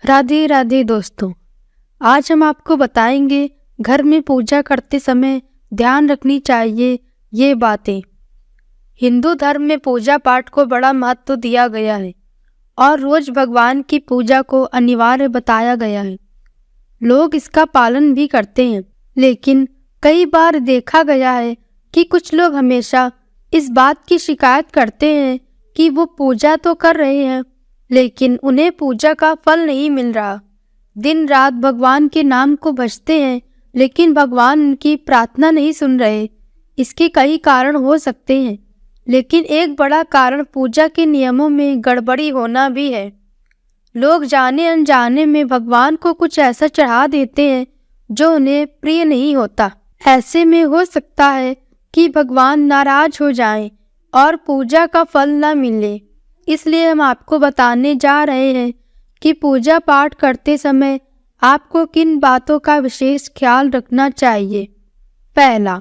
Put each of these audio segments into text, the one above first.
राधे राधे दोस्तों, आज हम आपको बताएंगे घर में पूजा करते समय ध्यान रखनी चाहिए ये बातें। हिंदू धर्म में पूजा पाठ को बड़ा महत्व दिया गया है और रोज भगवान की पूजा को अनिवार्य बताया गया है। लोग इसका पालन भी करते हैं, लेकिन कई बार देखा गया है कि कुछ लोग हमेशा इस बात की शिकायत करते हैं कि वो पूजा तो कर रहे हैं लेकिन उन्हें पूजा का फल नहीं मिल रहा। दिन रात भगवान के नाम को भजते हैं लेकिन भगवान उनकी प्रार्थना नहीं सुन रहे। इसके कई कारण हो सकते हैं, लेकिन एक बड़ा कारण पूजा के नियमों में गड़बड़ी होना भी है। लोग जाने अनजाने में भगवान को कुछ ऐसा चढ़ा देते हैं जो उन्हें प्रिय नहीं होता। ऐसे में हो सकता है कि भगवान नाराज हो जाएं और पूजा का फल न मिले। इसलिए हम आपको बताने जा रहे हैं कि पूजा पाठ करते समय आपको किन बातों का विशेष ख्याल रखना चाहिए। पहला,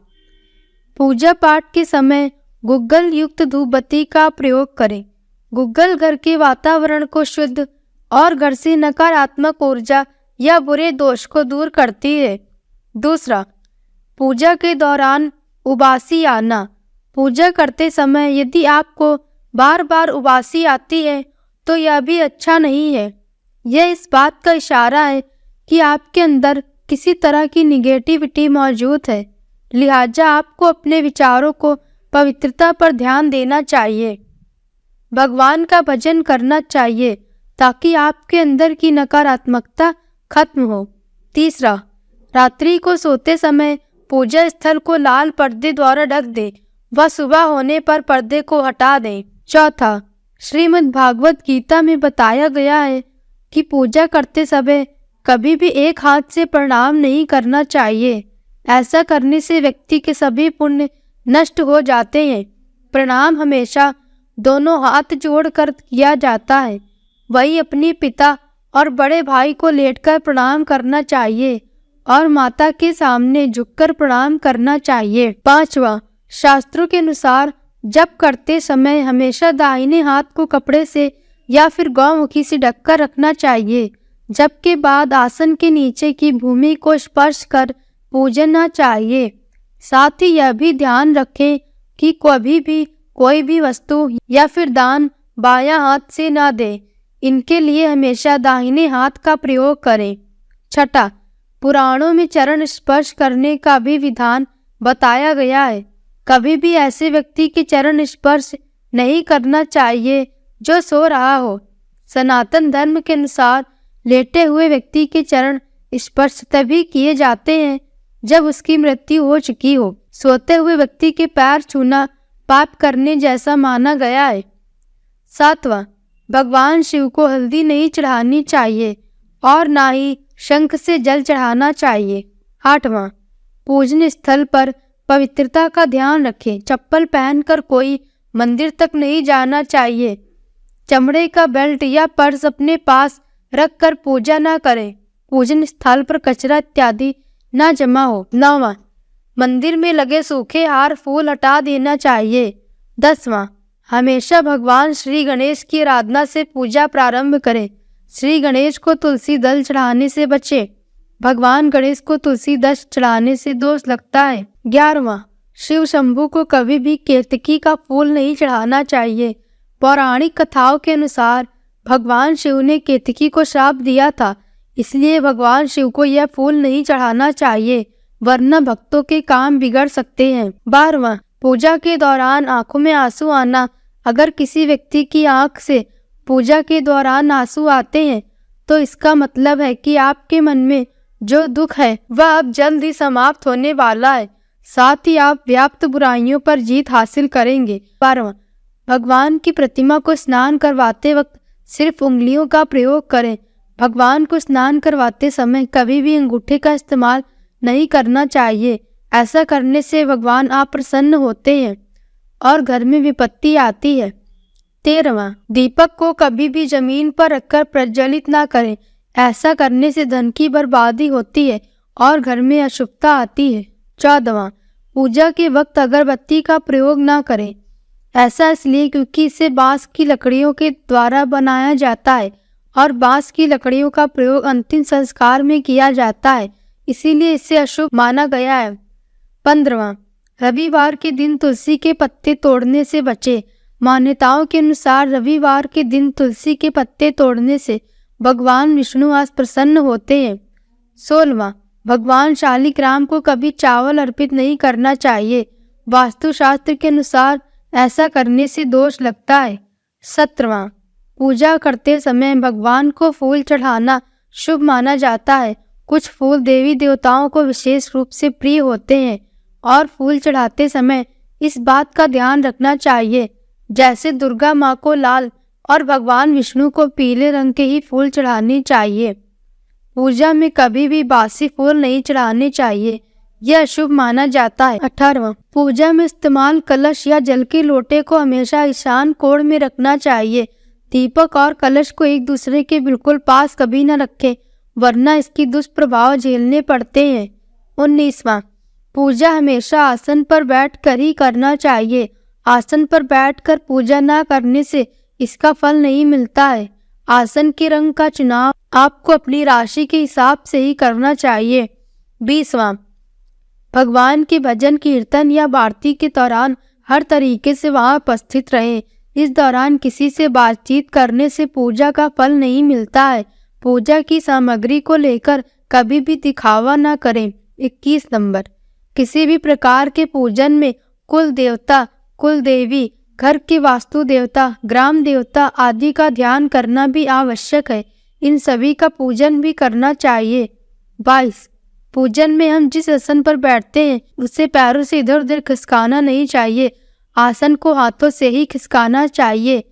पूजा पाठ के समय गुग्गल युक्त धूपबत्ती का प्रयोग करें। गुग्गल घर के वातावरण को शुद्ध और घर से नकारात्मक ऊर्जा या बुरे दोष को दूर करती है। दूसरा, पूजा के दौरान उबासी आना। पूजा करते समय यदि आपको बार बार उबासी आती है तो यह भी अच्छा नहीं है। यह इस बात का इशारा है कि आपके अंदर किसी तरह की निगेटिविटी मौजूद है। लिहाजा आपको अपने विचारों को पवित्रता पर ध्यान देना चाहिए। भगवान का भजन करना चाहिए ताकि आपके अंदर की नकारात्मकता खत्म हो। तीसरा, रात्रि को सोते समय पूजा स्थल को लाल पर्दे द्वारा ढक दें व सुबह होने पर पर्दे को हटा दें। चौथा, श्रीमद् भागवत गीता में बताया गया है कि पूजा करते समय कभी भी एक हाथ से प्रणाम नहीं करना चाहिए। ऐसा करने से व्यक्ति के सभी पुण्य नष्ट हो जाते हैं। प्रणाम हमेशा दोनों हाथ जोड़कर किया जाता है। वही अपने पिता और बड़े भाई को लेटकर प्रणाम करना चाहिए और माता के सामने झुककर प्रणाम करना चाहिए। पांचवा, शास्त्रों के अनुसार जप करते समय हमेशा दाहिने हाथ को कपड़े से या फिर गौमुखी से ढककर रखना चाहिए। जप के बाद आसन के नीचे की भूमि को स्पर्श कर पूजना चाहिए। साथ ही यह भी ध्यान रखें कि कभी भी कोई भी वस्तु या फिर दान बायां हाथ से ना दें। इनके लिए हमेशा दाहिने हाथ का प्रयोग करें। छठा, पुराणों में चरण स्पर्श करने का भी विधान बताया गया है। कभी भी ऐसे व्यक्ति के चरण स्पर्श नहीं करना चाहिए जो सो रहा हो। सनातन धर्म के अनुसार लेटे हुए व्यक्ति के चरण स्पर्श तभी किए जाते हैं जब उसकी मृत्यु हो चुकी हो। सोते हुए व्यक्ति के पैर छूना पाप करने जैसा माना गया है। सातवां, भगवान शिव को हल्दी नहीं चढ़ानी चाहिए और ना ही शंख से जल चढ़ाना चाहिए। आठवां, पूजन स्थल पर पवित्रता का ध्यान रखें। चप्पल पहनकर कोई मंदिर तक नहीं जाना चाहिए। चमड़े का बेल्ट या पर्स अपने पास रखकर पूजा न करें। पूजन स्थल पर कचरा इत्यादि न जमा हो। 9वां, मंदिर में लगे सूखे हार फूल हटा देना चाहिए। 10वां, हमेशा भगवान श्री गणेश की आराधना से पूजा प्रारंभ करें। श्री गणेश को तुलसी दल चढ़ाने से बचें। भगवान गणेश को तुलसी दल चढ़ाने से दोष लगता है। 11वां, शिव शंभू को कभी भी केतकी का फूल नहीं चढ़ाना चाहिए। पौराणिक कथाओं के अनुसार भगवान शिव ने केतकी को श्राप दिया था, इसलिए भगवान शिव को यह फूल नहीं चढ़ाना चाहिए, वरना भक्तों के काम बिगड़ सकते हैं। 12वां, पूजा के दौरान आंखों में आंसू आना। अगर किसी व्यक्ति की आंख से पूजा के दौरान आंसू आते हैं तो इसका मतलब है कि आपके मन में जो दुख है वह अब जल्द ही समाप्त होने वाला है। साथ ही आप व्याप्त बुराइयों पर जीत हासिल करेंगे। 12वां, भगवान की प्रतिमा को स्नान करवाते वक्त सिर्फ उंगलियों का प्रयोग करें। भगवान को स्नान करवाते समय कभी भी अंगूठे का इस्तेमाल नहीं करना चाहिए। ऐसा करने से भगवान अप्रसन्न होते हैं और घर में विपत्ति आती है। 13वां, दीपक को कभी भी जमीन पर रखकर प्रज्वलित ना करें। ऐसा करने से धन की बर्बादी होती है और घर में अशुभता आती है। 14वां, पूजा के वक्त अगरबत्ती का प्रयोग ना करें। ऐसा इसलिए क्योंकि इसे बांस की लकड़ियों के द्वारा बनाया जाता है और बांस की लकड़ियों का प्रयोग अंतिम संस्कार में किया जाता है, इसीलिए इसे अशुभ माना गया है। 15वां, रविवार के दिन तुलसी के पत्ते तोड़ने से बचे। मान्यताओं के अनुसार रविवार के दिन तुलसी के पत्ते तोड़ने से भगवान विष्णु आज प्रसन्न होते हैं। 16वां, भगवान शालिग्राम को कभी चावल अर्पित नहीं करना चाहिए। वास्तुशास्त्र के अनुसार ऐसा करने से दोष लगता है। 17वां, पूजा करते समय भगवान को फूल चढ़ाना शुभ माना जाता है। कुछ फूल देवी देवताओं को विशेष रूप से प्रिय होते हैं और फूल चढ़ाते समय इस बात का ध्यान रखना चाहिए, जैसे दुर्गा माँ को लाल और भगवान विष्णु को पीले रंग के ही फूल चढ़ाने चाहिए। पूजा में कभी भी बासी फूल नहीं चढ़ाने चाहिए, यह अशुभ माना जाता है। 18वां, पूजा में इस्तेमाल कलश या जल के लोटे को हमेशा ईशान कोण में रखना चाहिए। दीपक और कलश को एक दूसरे के बिल्कुल पास कभी न रखें, वरना इसकी दुष्प्रभाव झेलने पड़ते हैं। 19वां, पूजा हमेशा आसन पर बैठकर ही करना चाहिए। आसन पर बैठकर पूजा न करने से इसका फल नहीं मिलता है। आसन के रंग का चुनाव आपको अपनी राशि के हिसाब से ही करना चाहिए। 20वां, भगवान के भजन कीर्तन या आरती के दौरान हर तरीके से वहां उपस्थित रहें। इस दौरान किसी से बातचीत करने से पूजा का फल नहीं मिलता है। पूजा की सामग्री को लेकर कभी भी दिखावा न करें। 21 नंबर, किसी भी प्रकार के पूजन में कुल देवता, कुल देवी, घर के वास्तु देवता, ग्राम देवता आदि का ध्यान करना भी आवश्यक है। इन सभी का पूजन भी करना चाहिए। 22, पूजन में हम जिस आसन पर बैठते हैं उसे पैरों से इधर उधर खिसकाना नहीं चाहिए, आसन को हाथों से ही खिसकाना चाहिए।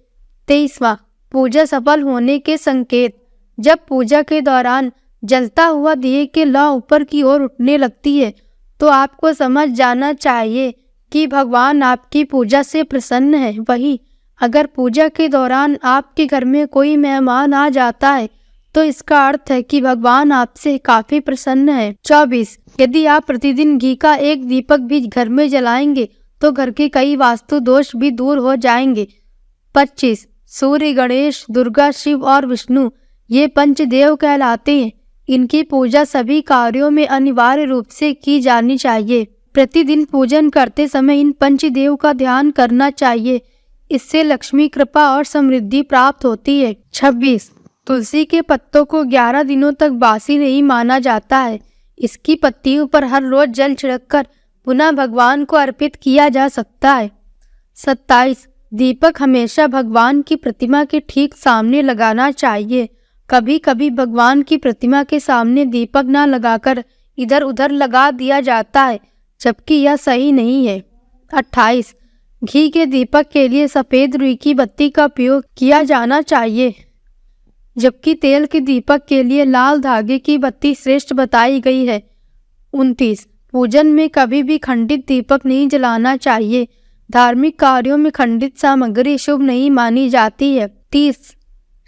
23वां, पूजा सफल होने के संकेत। जब पूजा के दौरान जलता हुआ दिए की लौ ऊपर की ओर उठने लगती है तो आपको समझ जाना चाहिए कि भगवान आपकी पूजा से प्रसन्न है। वहीं अगर पूजा के दौरान आपके घर में कोई मेहमान आ जाता है तो इसका अर्थ है कि भगवान आपसे काफी प्रसन्न है। 24, यदि आप प्रतिदिन घी का एक दीपक भी घर में जलाएंगे तो घर के कई वास्तु दोष भी दूर हो जाएंगे। 25, सूर्य, गणेश, दुर्गा, शिव और विष्णु ये पंचदेव कहलाते हैं। इनकी पूजा सभी कार्यों में अनिवार्य रूप से की जानी चाहिए। प्रतिदिन पूजन करते समय इन पंचदेव का ध्यान करना चाहिए, इससे लक्ष्मी कृपा और समृद्धि प्राप्त होती है। 26, तुलसी के पत्तों को 11 दिनों तक बासी नहीं माना जाता है। इसकी पत्तियों पर हर रोज जल छिड़ककर पुनः भगवान को अर्पित किया जा सकता है। 27, दीपक हमेशा भगवान की प्रतिमा के ठीक सामने लगाना चाहिए। कभी कभी भगवान की प्रतिमा के सामने दीपक न लगाकर इधर उधर लगा दिया जाता है, जबकि यह सही नहीं है। 28, घी के दीपक के लिए सफ़ेद रुई की बत्ती का उपयोग किया जाना चाहिए, जबकि तेल के दीपक के लिए लाल धागे की बत्ती श्रेष्ठ बताई गई है। 29, पूजन में कभी भी खंडित दीपक नहीं जलाना चाहिए। धार्मिक कार्यों में खंडित सामग्री शुभ नहीं मानी जाती है। 30,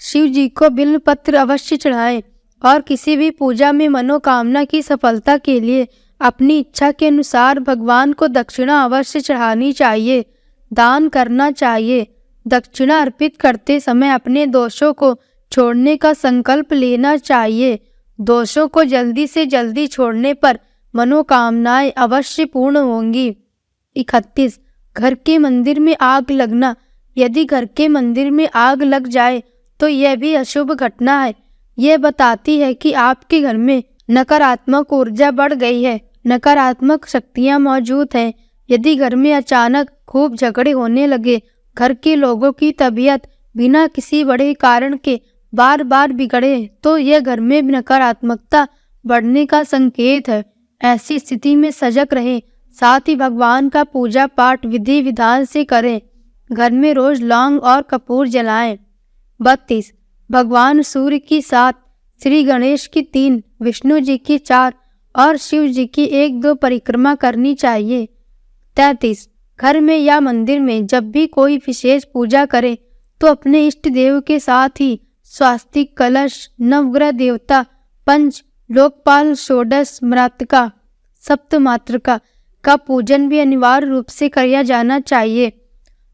शिव जी को बिल्व पत्र अवश्य चढ़ाएं और किसी भी पूजा में मनोकामना की सफलता के लिए अपनी इच्छा के अनुसार भगवान को दक्षिणा अवश्य चढ़ानी चाहिए, दान करना चाहिए। दक्षिणा अर्पित करते समय अपने दोषों को छोड़ने का संकल्प लेना चाहिए। दोषों को जल्दी से जल्दी छोड़ने पर मनोकामनाएं अवश्य पूर्ण होंगी। 31, घर के मंदिर में आग लगना। यदि घर के मंदिर में आग लग जाए तो यह भी अशुभ घटना है। यह बताती है कि आपके घर में नकारात्मक ऊर्जा बढ़ गई है, नकारात्मक शक्तियां मौजूद हैं। यदि घर में अचानक खूब झगड़े होने लगे, घर के लोगों की तबीयत बिना किसी बड़े कारण के बार बार बिगड़े, तो यह घर में नकारात्मकता बढ़ने का संकेत है। ऐसी स्थिति में सजग रहें, साथ ही भगवान का पूजा पाठ विधि विधान से करें। घर में रोज लौंग और कपूर जलाएं। 32, भगवान सूर्य की 7, श्री गणेश की 3, विष्णु जी की 4 और शिव जी की 1-2 परिक्रमा करनी चाहिए। 33, घर में या मंदिर में जब भी कोई विशेष पूजा करे तो अपने इष्ट देव के साथ ही स्वास्तिक, कलश, नवग्रह देवता, पंच लोकपाल, षोडश मातृका, सप्तमातृका का पूजन भी अनिवार्य रूप से किया जाना चाहिए।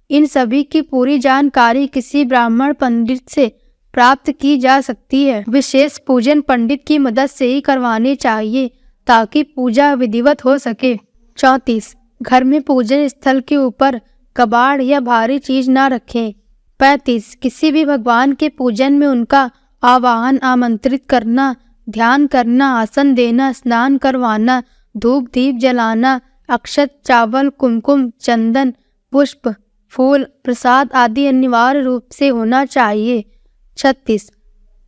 इन सभी की पूरी जानकारी किसी ब्राह्मण पंडित से प्राप्त की जा सकती है। विशेष पूजन पंडित की मदद से ही करवाने चाहिए ताकि पूजा विधिवत हो सके। 34. घर में पूजन स्थल के ऊपर कबाड़ या भारी चीज ना रखें। 35. किसी भी भगवान के पूजन में उनका आवाहन, आमंत्रित करना, ध्यान करना, आसन देना, स्नान करवाना, धूप दीप जलाना, अक्षत, चावल, कुमकुम, चंदन, पुष्प, फूल, प्रसाद आदि अनिवार्य रूप से होना चाहिए। 36.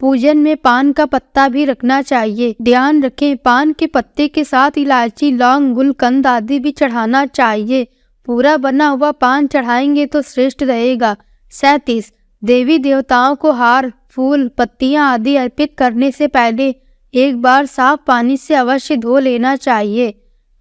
पूजन में पान का पत्ता भी रखना चाहिए। ध्यान रखें, पान के पत्ते के साथ इलायची, लौंग, गुलकंद आदि भी चढ़ाना चाहिए। पूरा बना हुआ पान चढ़ाएंगे तो श्रेष्ठ रहेगा। 37. देवी देवताओं को हार, फूल, पत्तियां आदि अर्पित करने से पहले एक बार साफ पानी से अवश्य धो लेना चाहिए।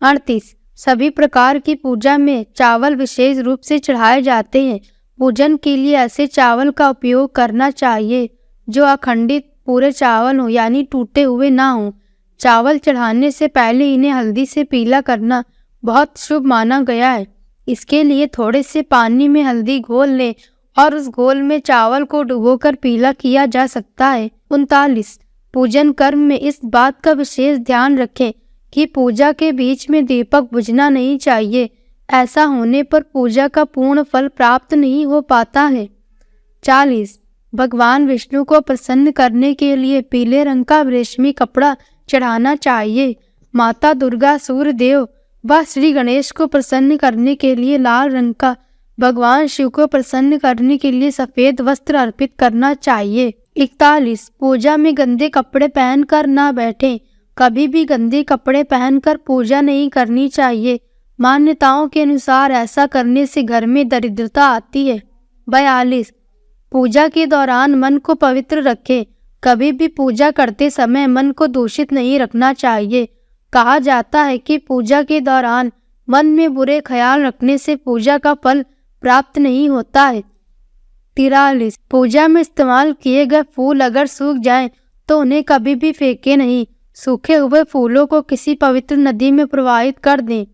38. सभी प्रकार की पूजा में चावल विशेष रूप से चढ़ाए जाते हैं। पूजन के लिए ऐसे चावल का उपयोग करना चाहिए जो अखंडित पूरे चावल हो, यानी टूटे हुए ना हो। चावल चढ़ाने से पहले इन्हें हल्दी से पीला करना बहुत शुभ माना गया है। इसके लिए थोड़े से पानी में हल्दी घोल लें और उस घोल में चावल को डुबोकर पीला किया जा सकता है। 39. पूजन कर्म में इस बात का विशेष ध्यान रखें कि पूजा के बीच में दीपक बुझना नहीं चाहिए। ऐसा होने पर पूजा का पूर्ण फल प्राप्त नहीं हो पाता है। 40. भगवान विष्णु को प्रसन्न करने के लिए पीले रंग का रेशमी कपड़ा चढ़ाना चाहिए। माता दुर्गा, सूर्य देव व श्री गणेश को प्रसन्न करने के लिए लाल रंग का, भगवान शिव को प्रसन्न करने के लिए सफेद वस्त्र अर्पित करना चाहिए। 41. पूजा में गंदे कपड़े पहनकर ना बैठें। कभी भी गंदे कपड़े पहनकर पूजा नहीं करनी चाहिए। मान्यताओं के अनुसार ऐसा करने से घर में दरिद्रता आती है। 42. पूजा के दौरान मन को पवित्र रखें। कभी भी पूजा करते समय मन को दूषित नहीं रखना चाहिए। कहा जाता है कि पूजा के दौरान मन में बुरे ख्याल रखने से पूजा का फल प्राप्त नहीं होता है। 43. पूजा में इस्तेमाल किए गए फूल अगर सूख जाएं तो उन्हें कभी भी फेंके नहीं। सूखे हुए फूलों को किसी पवित्र नदी में प्रवाहित कर दें।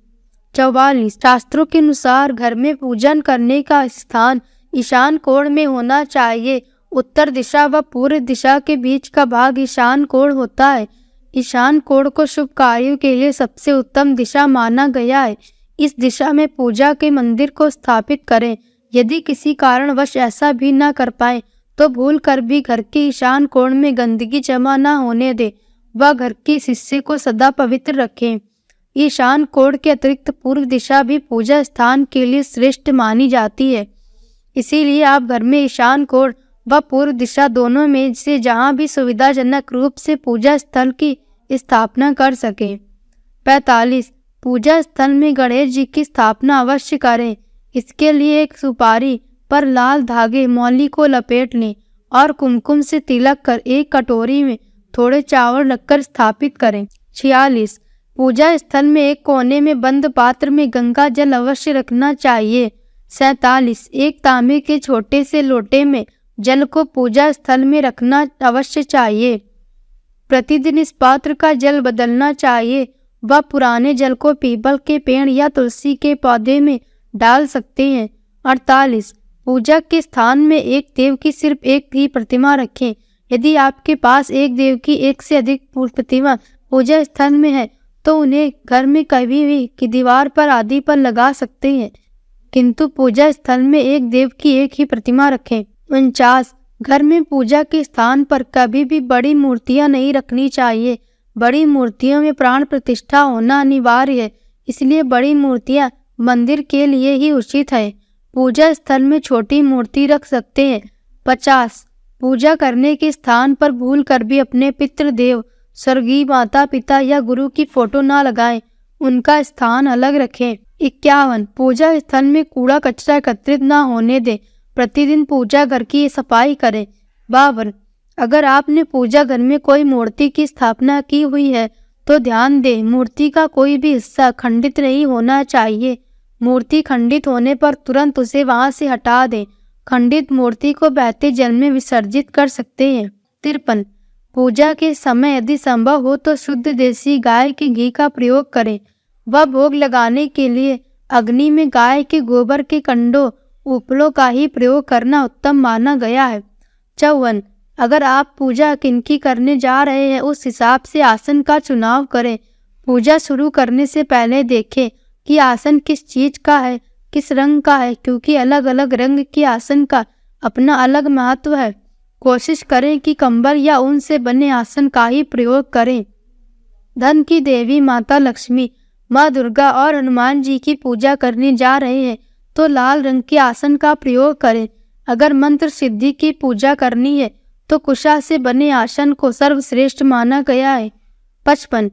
44. शास्त्रों के अनुसार घर में पूजन करने का स्थान ईशान कोण में होना चाहिए। उत्तर दिशा व पूर्व दिशा के बीच का भाग ईशान कोण होता है। ईशान कोण को शुभ कार्यों के लिए सबसे उत्तम दिशा माना गया है। इस दिशा में पूजा के मंदिर को स्थापित करें। यदि किसी कारणवश ऐसा भी न कर पाए तो भूल कर भी घर के ईशान कोण में गंदगी जमा न होने दे व घर के हिस्से को सदा पवित्र रखें। ईशान कोण के अतिरिक्त पूर्व दिशा भी पूजा स्थान के लिए श्रेष्ठ मानी जाती है। इसीलिए आप घर में ईशान कोण व पूर्व दिशा दोनों में से जहाँ भी सुविधाजनक रूप से पूजा स्थल की स्थापना कर सकें। 45. पूजा स्थल में गणेश जी की स्थापना अवश्य करें। इसके लिए एक सुपारी पर लाल धागे मौली को लपेट लें और कुमकुम से तिलक कर एक कटोरी में थोड़े चावल रखकर स्थापित करें। 46. पूजा स्थल में एक कोने में बंद पात्र में गंगा जल अवश्य रखना चाहिए। 47. एक तांबे के छोटे से लोटे में जल को पूजा स्थल में रखना अवश्य चाहिए। प्रतिदिन इस पात्र का जल बदलना चाहिए व पुराने जल को पीपल के पेड़ या तुलसी के पौधे में डाल सकते हैं। 48. पूजा के स्थान में एक देव की सिर्फ एक ही प्रतिमा रखें। यदि आपके पास एक देव की एक से अधिक प्रतिमा पूजा स्थल में है तो उन्हें घर में कभी भी की दीवार पर आदि पर लगा सकते हैं, किंतु पूजा स्थल में एक देव की एक ही प्रतिमा रखें। 49. घर में पूजा के स्थान पर कभी भी बड़ी मूर्तियां नहीं रखनी चाहिए। बड़ी मूर्तियों में प्राण प्रतिष्ठा होना अनिवार्य है, इसलिए बड़ी मूर्तियां मंदिर के लिए ही उचित है। पूजा स्थल में छोटी मूर्ति रख सकते हैं। 50. पूजा करने के स्थान पर भूल कर भी अपने पितृदेव, स्वर्गीय माता पिता या गुरु की फोटो ना लगाएं, उनका स्थान अलग रखें। 51. पूजा स्थल में कूड़ा कचरा एकत्रित ना होने दें। प्रतिदिन पूजा घर की सफाई करें। 52. अगर आपने पूजा घर में कोई मूर्ति की स्थापना की हुई है तो ध्यान दें, मूर्ति का कोई भी हिस्सा खंडित नहीं होना चाहिए। मूर्ति खंडित होने पर तुरंत उसे वहां से हटा दें। खंडित मूर्ति को बहते जल में विसर्जित कर सकते हैं। 53. पूजा के समय यदि संभव हो तो शुद्ध देसी गाय के घी का प्रयोग करें व भोग लगाने के लिए अग्नि में गाय के गोबर के कंडों उपलों का ही प्रयोग करना उत्तम माना गया है। 54. अगर आप पूजा किनकी करने जा रहे हैं उस हिसाब से आसन का चुनाव करें। पूजा शुरू करने से पहले देखें कि आसन किस चीज का है, किस रंग का है, क्योंकि अलग अलग रंग के आसन का अपना अलग महत्व है। कोशिश करें कि कंबल या ऊन से बने आसन का ही प्रयोग करें। धन की देवी माता लक्ष्मी, माँ दुर्गा और हनुमान जी की पूजा करने जा रहे हैं तो लाल रंग के आसन का प्रयोग करें। अगर मंत्र सिद्धि की पूजा करनी है तो कुशा से बने आसन को सर्वश्रेष्ठ माना गया है। 55।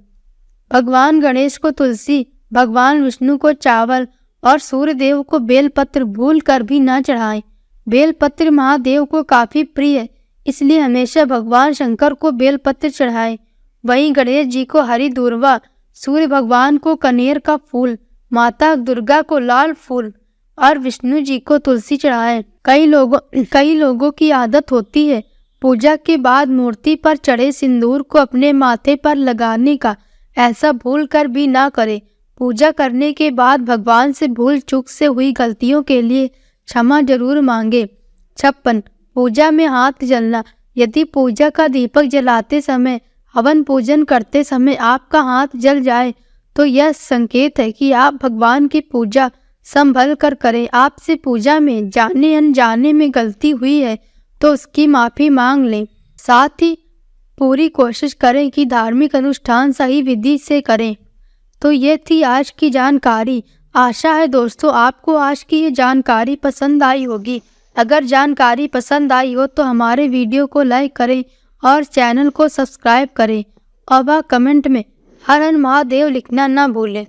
भगवान गणेश को तुलसी, भगवान विष्णु को चावल और सूर्य देव को बेलपत्र भूल कर भी न चढ़ाएं। बेलपत्र महादेव को काफी प्रिय है, इसलिए हमेशा भगवान शंकर को बेलपत्र चढ़ाएं। वहीं गणेश जी को हरी दूर्वा, सूर्य भगवान को कनेर का फूल, माता दुर्गा को लाल फूल और विष्णु जी को तुलसी चढ़ाएं। कई लोगों की आदत होती है पूजा के बाद मूर्ति पर चढ़े सिंदूर को अपने माथे पर लगाने का। ऐसा भूल कर भी ना करें। पूजा करने के बाद भगवान से भूल चूक से हुई गलतियों के लिए क्षमा जरूर मांगे। 56। पूजा में हाथ जलना। यदि पूजा का दीपक जलाते समय, हवन पूजन करते समय आपका हाथ जल जाए तो यह संकेत है कि आप भगवान की पूजा संभल कर करें। आपसे पूजा में जाने अनजाने में गलती हुई है तो उसकी माफ़ी मांग लें। साथ ही पूरी कोशिश करें कि धार्मिक अनुष्ठान सही विधि से करें। तो ये थी आज की जानकारी। आशा है दोस्तों आपको आज की ये जानकारी पसंद आई होगी। अगर जानकारी पसंद आई हो तो हमारे वीडियो को लाइक करें और चैनल को सब्सक्राइब करें और वह कमेंट में हर हर महादेव लिखना ना भूलें।